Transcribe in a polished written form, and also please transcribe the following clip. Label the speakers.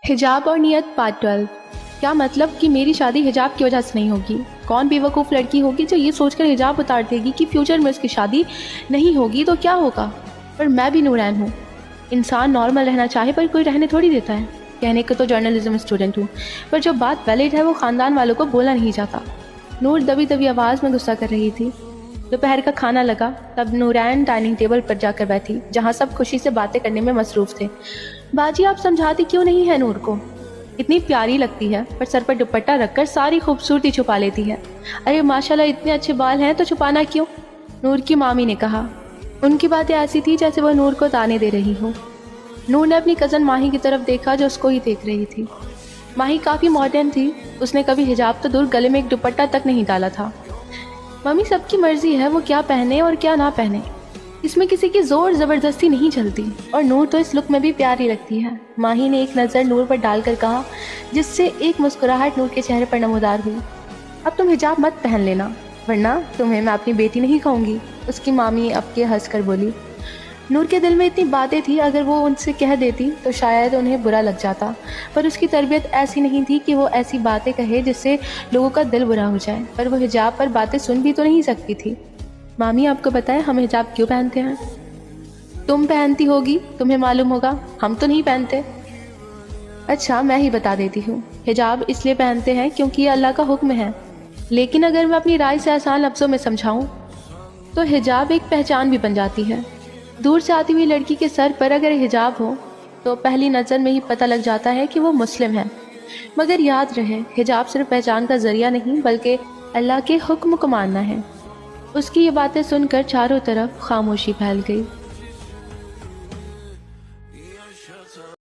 Speaker 1: हिजाब और नियत पार्ट 12। क्या मतलब कि मेरी शादी हिजाब की वजह से नहीं होगी? कौन बेवकूफ़ लड़की होगी जो ये सोचकर हिजाब उतार देगी कि फ्यूचर में उसकी शादी नहीं होगी तो क्या होगा? पर मैं भी नूरैन हूँ। इंसान नॉर्मल रहना चाहे पर कोई रहने थोड़ी देता है। कहने को तो जर्नलिज्म स्टूडेंट हूँ, पर जो बात वैलिड है वो ख़ानदान वालों को बोलना नहीं चाहता। नूर दबी दबी आवाज़ में गुस्सा कर रही थी। दोपहर का खाना लगा तब नूरैन डाइनिंग टेबल पर जाकर बैठी, जहाँ सब खुशी से बातें करने में मसरूफ़ थे। बाजी, आप समझाती क्यों नहीं है नूर को? इतनी प्यारी लगती है पर सर पर दुपट्टा रखकर सारी खूबसूरती छुपा लेती है। अरे माशाल्लाह, इतने अच्छे बाल हैं तो छुपाना क्यों? नूर की मामी ने कहा। उनकी बातें ऐसी थी जैसे वह नूर को ताने दे रही हो। नूर ने अपनी कज़न माही की तरफ देखा जो उसको ही देख रही थी। माही काफ़ी मॉडर्न थी। उसने कभी हिजाब तो दूर, गले में एक दुपट्टा तक नहीं डाला था। मम्मी, सबकी मर्जी है वो क्या पहने और क्या ना पहने, इसमें किसी की जोर ज़बरदस्ती नहीं चलती। और नूर तो इस लुक में भी प्यारी लगती है, माही ने एक नज़र नूर पर डालकर कहा, जिससे एक मुस्कुराहट नूर के चेहरे पर नमूदार हुई। अब तुम हिजाब मत पहन लेना, वरना तुम्हें मैं अपनी बेटी नहीं कहूँगी, उसकी मामी अब के हंस कर बोली। नूर के दिल में इतनी बातें थी, अगर वो उनसे कह देती तो शायद उन्हें बुरा लग जाता, पर उसकी तरबियत ऐसी नहीं थी कि वो ऐसी बातें कहे जिससे लोगों का दिल बुरा हो जाए। पर वो हिजाब पर बातें सुन भी तो नहीं सकती थी। मामी, आपको पता है हम हिजाब क्यों पहनते हैं? तुम पहनती होगी, तुम्हें मालूम होगा, हम तो नहीं पहनते। अच्छा, मैं ही बता देती हूँ। हिजाब इसलिए पहनते हैं क्योंकि ये अल्लाह का हुक्म है। लेकिन अगर मैं अपनी राय से आसान लफ्ज़ों में समझाऊँ तो हिजाब एक पहचान भी बन जाती है। दूर से आती हुई लड़की के सर पर अगर हिजाब हो तो पहली नज़र में ही पता लग जाता है कि वो मुस्लिम है। मगर याद रहे, हिजाब सिर्फ पहचान का ज़रिया नहीं बल्कि अल्लाह के हुक्म को मानना है। उसकी ये बातें सुनकर चारों तरफ खामोशी फैल गई।